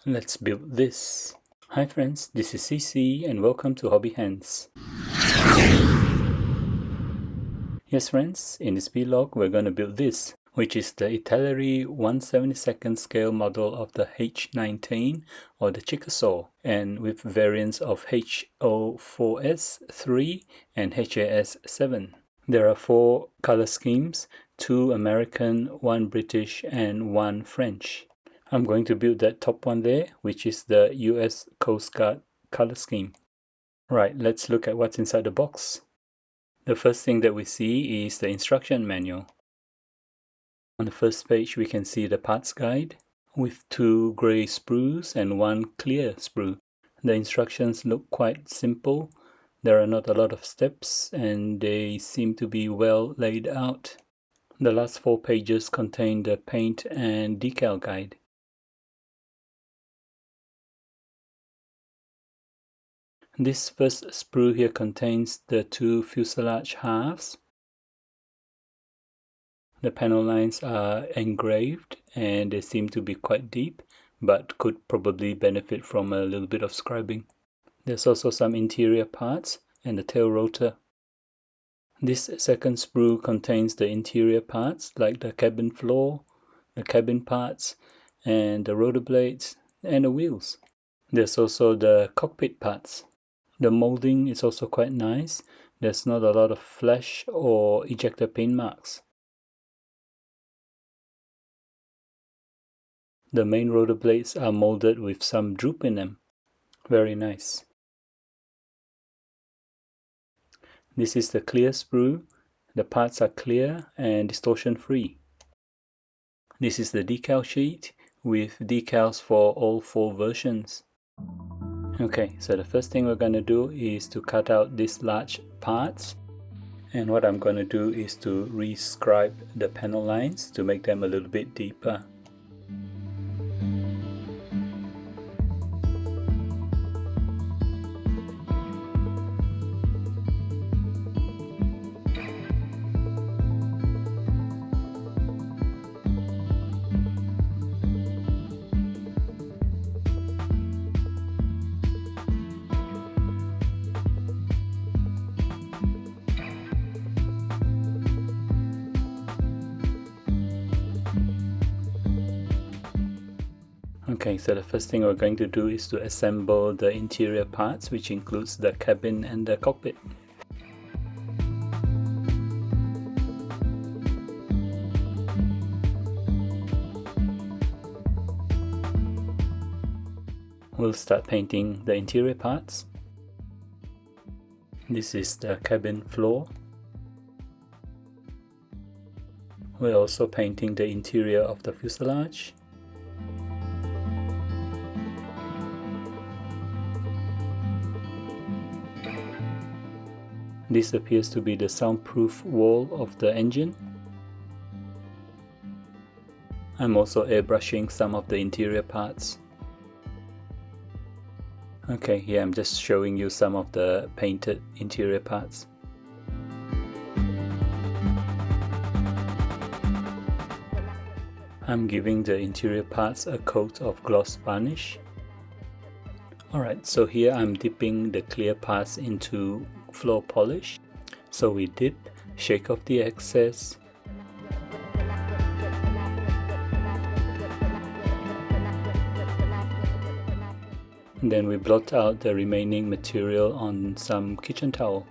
Let's build this. Hi friends, this is CC and welcome to Hobby Hands. Yes friends, in this vlog we're going to build this, which is the Italeri 1/72nd scale model of the H19 or the Chickasaw, and with variants of HO4S-3 and HO4S-3. There are 4 color schemes, 2 American, 1 British and 1 French. I'm going to build that top one there, which is the US Coast Guard color scheme. Right, let's look at what's inside the box. The first thing that we see is the instruction manual. On the first page we can see the parts guide with 2 grey sprues and 1 clear sprue. The instructions look quite simple. There are not a lot of steps and they seem to be well laid out. The last 4 pages contain the paint and decal guide. This first sprue here contains the 2 fuselage halves. The panel lines are engraved and they seem to be quite deep, but could probably benefit from a little bit of scribing. There's also some interior parts and the tail rotor. This second sprue contains the interior parts like the cabin floor, the cabin parts, and the rotor blades and the wheels. There's also the cockpit parts. The molding is also quite nice. There's not a lot of flash or ejector paint marks. The main rotor blades are molded with some droop in them. Very nice. This is the clear sprue. The parts are clear and distortion free. This is the decal sheet with decals for all 4 versions. Okay, so the first thing we're going to do is to cut out these large parts, and what I'm going to do is to re-scribe the panel lines to make them a little bit deeper. Okay, so the first thing we're going to do is to assemble the interior parts, which includes the cabin and the cockpit. We'll start painting the interior parts. This is the cabin floor. We're also painting the interior of the fuselage. This appears to be the soundproof wall of the engine. I'm also airbrushing some of the interior parts. Okay, here I'm just showing you some of the painted interior parts. I'm giving the interior parts a coat of gloss varnish. Alright, so here I'm dipping the clear parts into floor polish. So we dip, shake off the excess, and then we blot out the remaining material on some kitchen towel.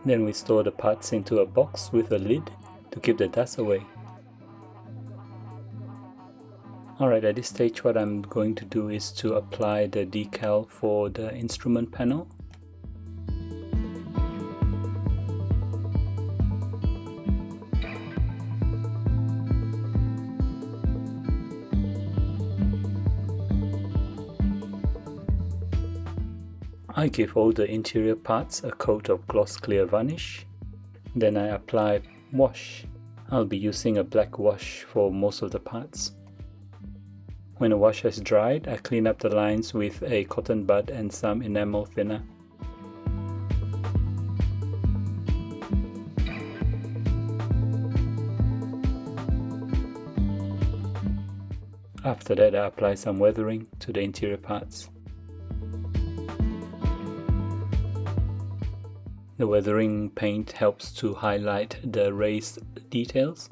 Then we store the parts into a box with a lid to keep the dust away. Alright, at this stage what I'm going to do is to apply the decal for the instrument panel. I give all the interior parts a coat of gloss clear varnish. Then I apply wash. I'll be using a black wash for most of the parts. When the wash has dried, I clean up the lines with a cotton bud and some enamel thinner. After that, I apply some weathering to the interior parts. The weathering paint helps to highlight the raised details.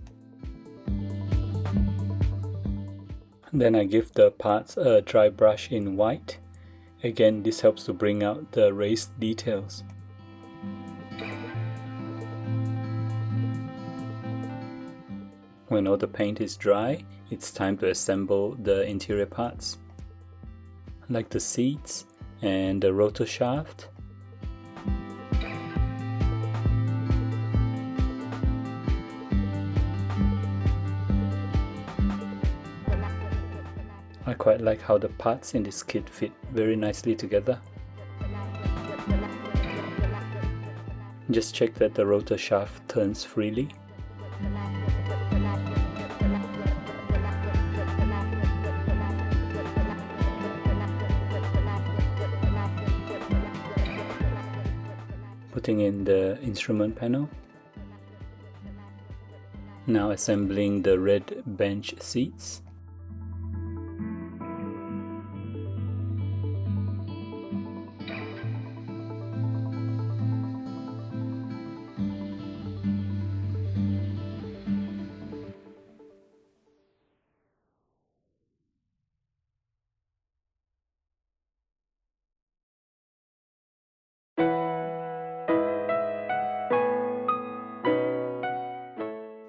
Then I give the parts a dry brush in white. Again, this helps to bring out the raised details. When all the paint is dry, it's time to assemble the interior parts, like the seats and the rotor shaft. I quite like how the parts in this kit fit very nicely together. Just check that the rotor shaft turns freely. Putting in the instrument panel. Now assembling the red bench seats.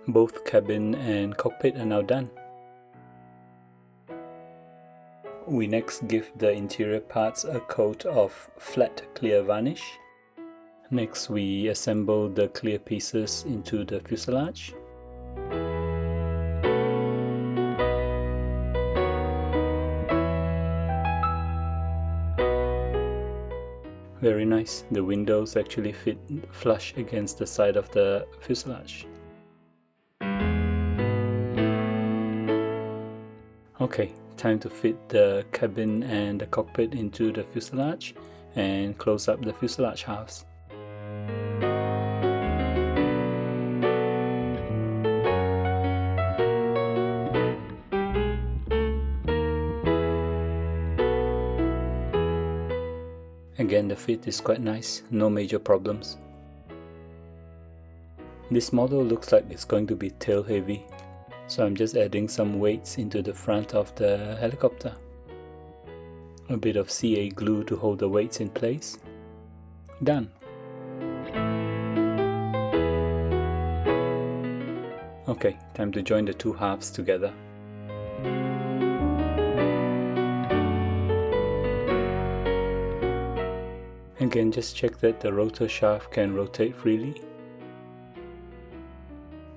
Both cabin and cockpit are now done. We next give the interior parts a coat of flat clear varnish. Next we assemble the clear pieces into the fuselage. Very nice, the windows actually fit flush against the side of the fuselage. Okay, time to fit the cabin and the cockpit into the fuselage and close up the fuselage halves. Again, the fit is quite nice, no major problems. This model looks like it's going to be tail heavy, so I'm just adding some weights into the front of the helicopter. A bit of CA glue to hold the weights in place. Done. Okay, time to join the two halves together. Again, just check that the rotor shaft can rotate freely.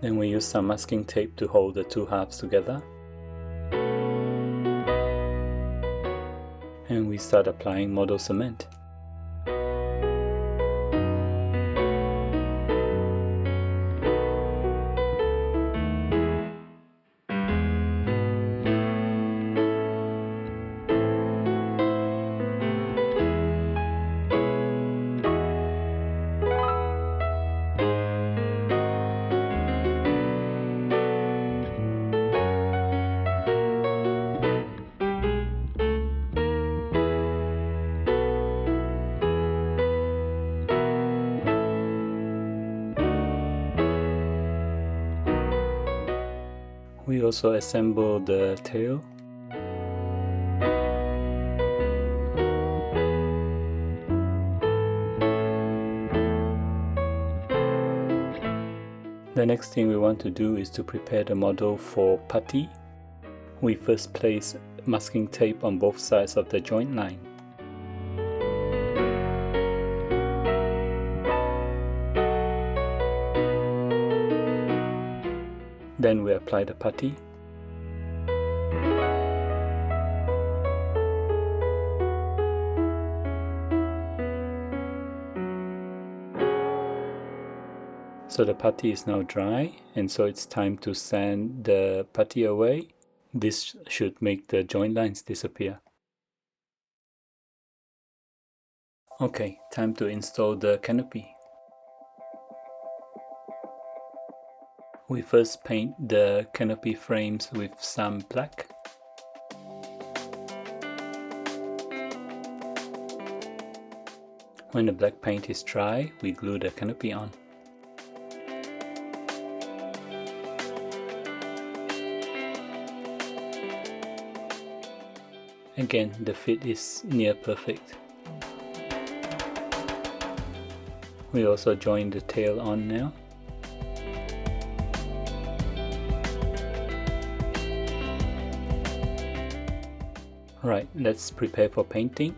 Then we use some masking tape to hold the two halves together. And we start applying model cement. We also assemble the tail. The next thing we want to do is to prepare the model for putty. We first place masking tape on both sides of the joint line. Then we apply the putty. So the putty is now dry, and so it's time to sand the putty away. This should make the joint lines disappear. Okay, time to install the canopy. We first paint the canopy frames with some black. When the black paint is dry, we glue the canopy on. Again, the fit is near perfect. We also join the tail on now. Right, let's prepare for painting,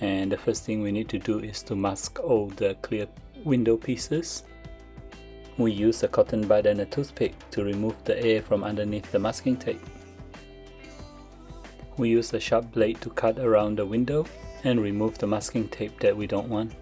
and the first thing we need to do is to mask all the clear window pieces. We use a cotton bud and a toothpick to remove the air from underneath the masking tape. We use a sharp blade to cut around the window and remove the masking tape that we don't want.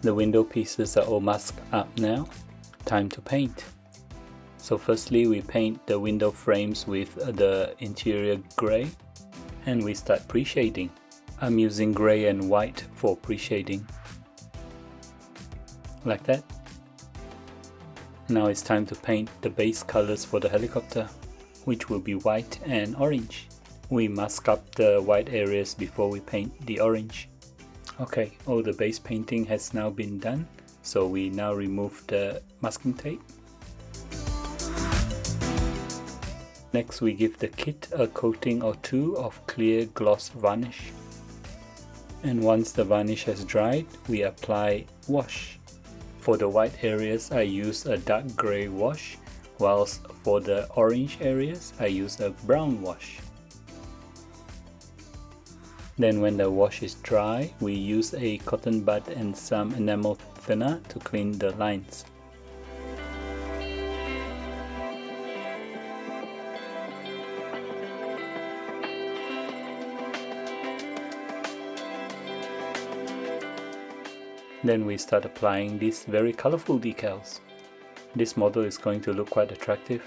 The window pieces are all masked up now. Time to paint. So firstly we paint the window frames with the interior grey, and we start pre-shading. I'm using grey and white for pre-shading. Like that. Now it's time to paint the base colors for the helicopter, which will be white and orange. We mask up the white areas before we paint the orange. Okay, all the base painting has now been done, so we now remove the masking tape. Next we give the kit a coating or two of clear gloss varnish. And once the varnish has dried, we apply wash. For the white areas I use a dark grey wash, whilst for the orange areas I use a brown wash. Then when the wash is dry, we use a cotton bud and some enamel thinner to clean the lines. Then we start applying these very colorful decals. This model is going to look quite attractive.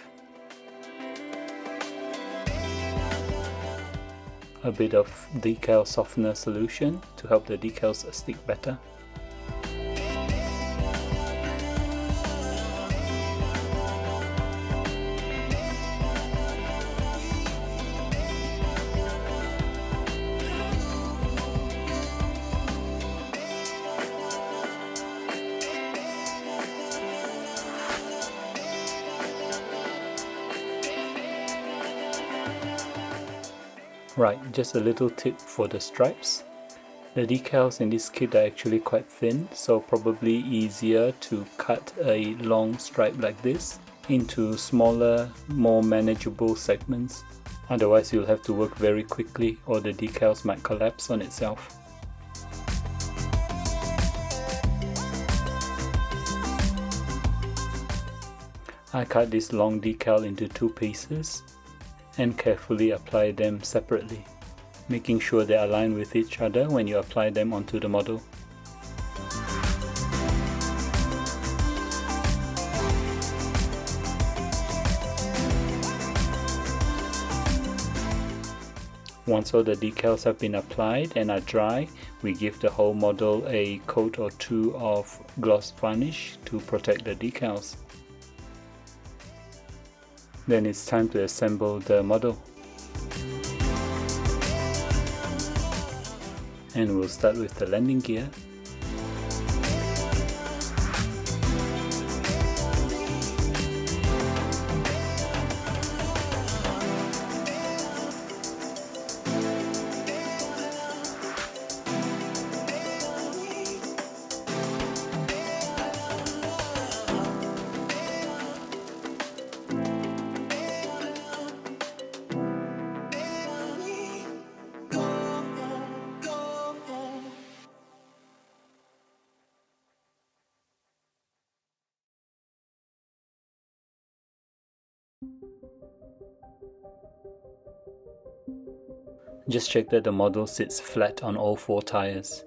A bit of decal softener solution to help the decals stick better. Right, just a little tip for the stripes. The decals in this kit are actually quite thin, so probably easier to cut a long stripe like this into smaller, more manageable segments. Otherwise you'll have to work very quickly or the decals might collapse on itself. I cut this long decal into two pieces and carefully apply them separately, making sure they align with each other when you apply them onto the model. Once all the decals have been applied and are dry, we give the whole model a coat or two of gloss varnish to protect the decals. Then it's time to assemble the model. And we'll start with the landing gear. Just check that the model sits flat on all 4 tires.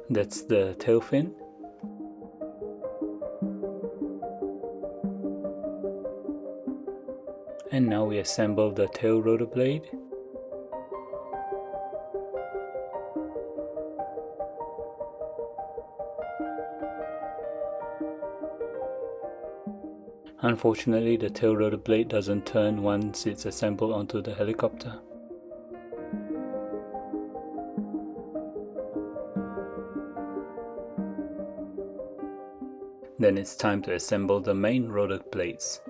That's the tail fin. And now we assemble the tail rotor blade. Unfortunately, the tail rotor blade doesn't turn once it's assembled onto the helicopter. Then it's time to assemble the main rotor blades.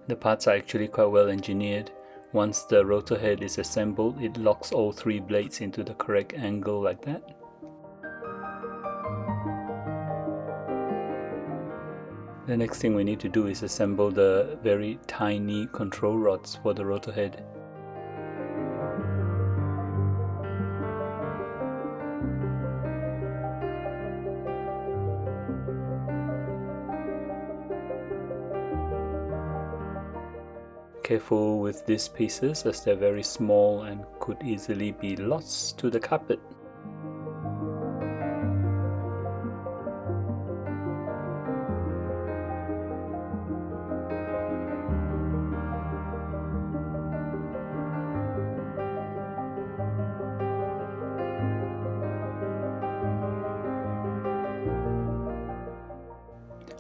The parts are actually quite well engineered. Once the rotor head is assembled, it locks all 3 blades into the correct angle like that. The next thing we need to do is assemble the very tiny control rods for the rotor head. Careful with these pieces as they're very small and could easily be lost to the carpet.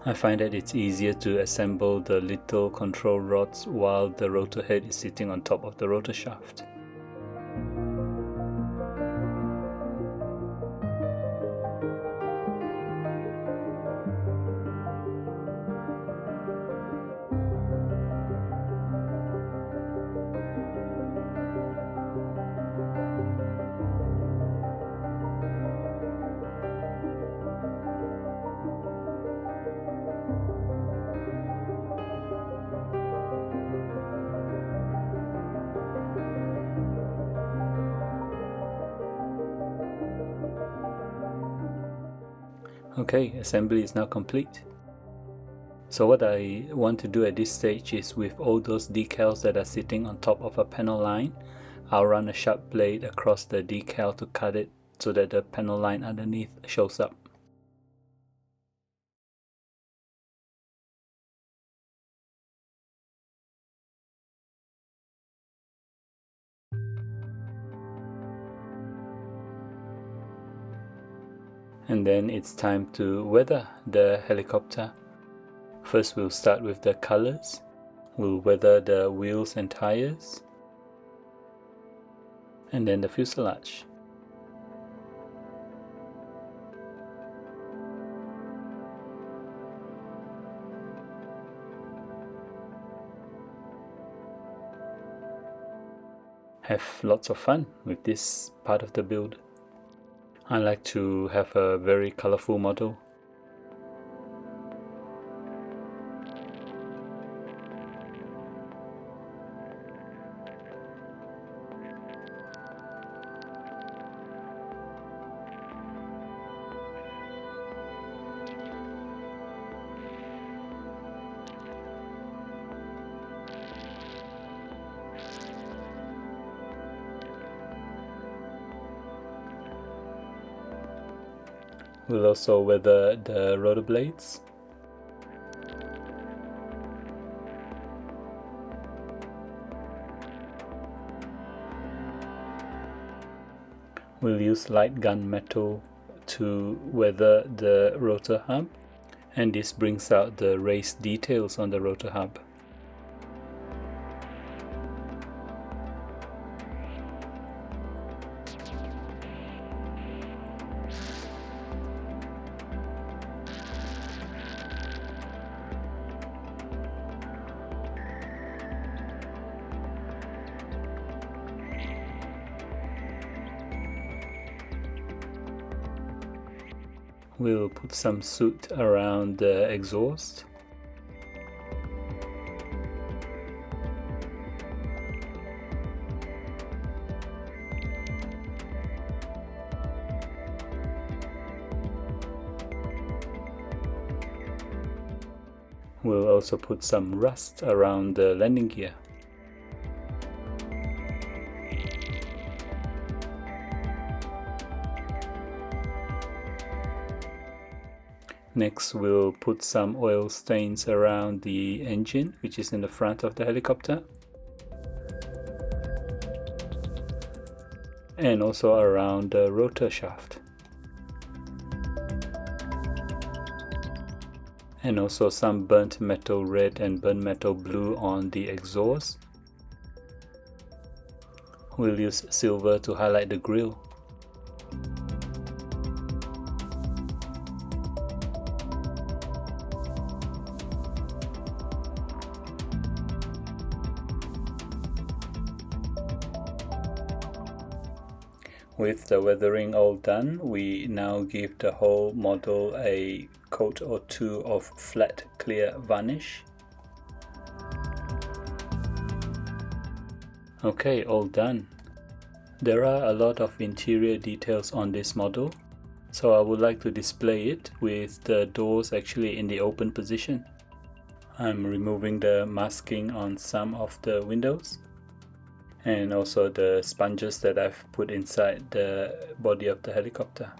I find that it's easier to assemble the little control rods while the rotor head is sitting on top of the rotor shaft. Okay, assembly is now complete. So what I want to do at this stage is, with all those decals that are sitting on top of a panel line, I'll run a sharp blade across the decal to cut it so that the panel line underneath shows up. And then it's time to weather the helicopter. First we'll start with the colors. We'll weather the wheels and tires, and then the fuselage. have lots of fun with this part of the build. I like to have a very colorful model. We'll also weather the rotor blades. We'll use light gunmetal to weather the rotor hub, and this brings out the raised details on the rotor hub. We'll put some soot around the exhaust. We'll also put some rust around the landing gear. Next, we'll put some oil stains around the engine, which is in the front of the helicopter, and also around the rotor shaft, and also some burnt metal red and burnt metal blue on the exhaust. We'll use silver to highlight the grille. With the weathering all done, we now give the whole model a coat or two of flat clear varnish. Okay, all done. There are a lot of interior details on this model, so I would like to display it with the doors actually in the open position. I'm removing the masking on some of the windows, and also the sponges that I've put inside the body of the helicopter.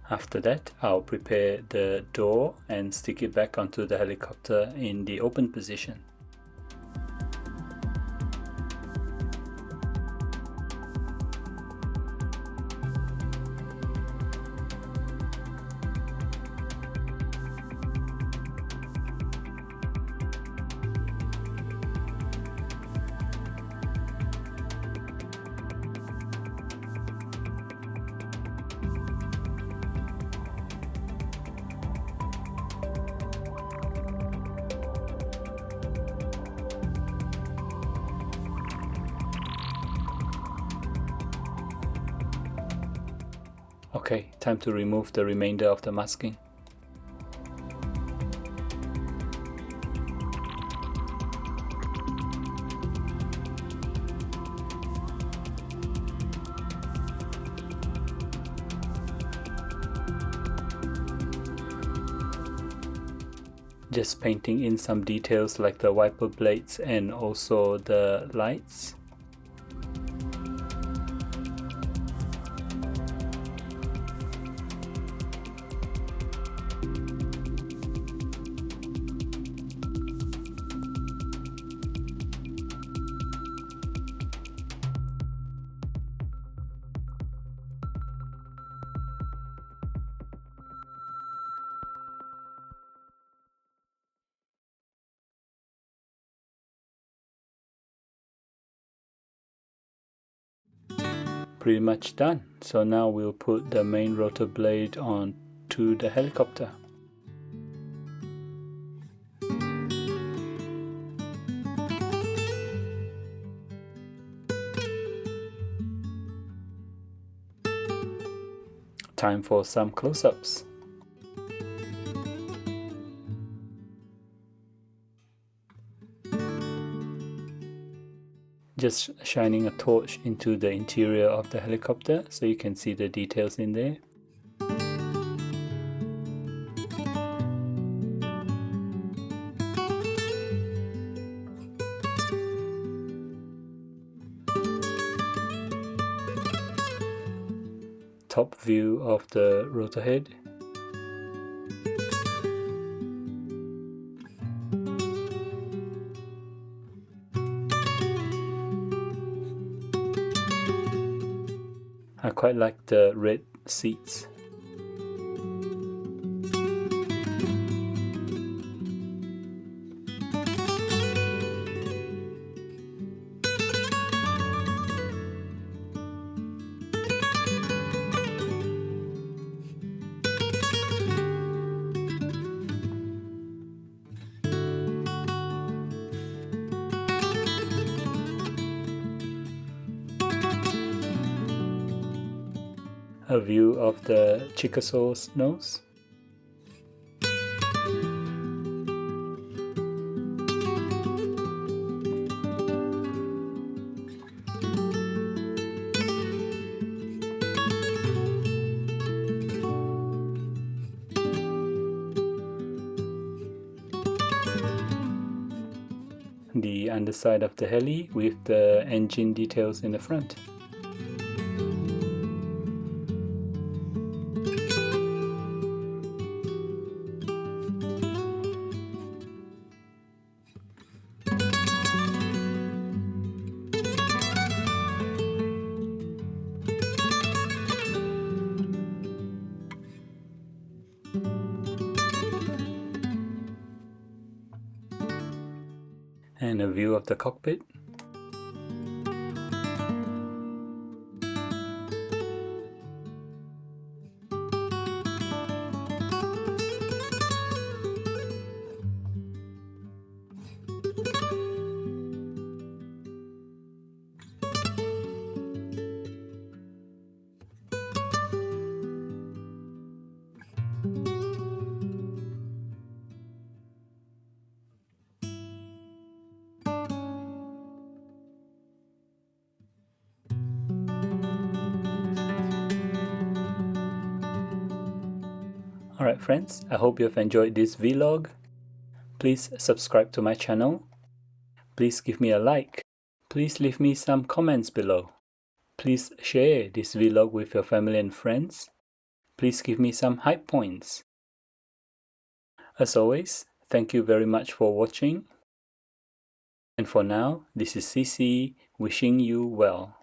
After that, I'll prepare the door and stick it back onto the helicopter in the open position. Okay, time to remove the remainder of the masking. Just painting in some details like the wiper blades and also the lights. Pretty much done. So now we'll put the main rotor blade on to the helicopter. Time for some close-ups. Just shining a torch into the interior of the helicopter so you can see the details in there. Top view of the rotor head. I quite like the red seats. A view of the Chickasaw's nose. The underside of the heli with the engine details in the front. And a view of the cockpit. Alright friends, I hope you have enjoyed this vlog. Please subscribe to my channel. Please give me a like. Please leave me some comments below. Please share this vlog with your family and friends. Please give me some hype points. As always, thank you very much for watching. And for now, this is CC wishing you well.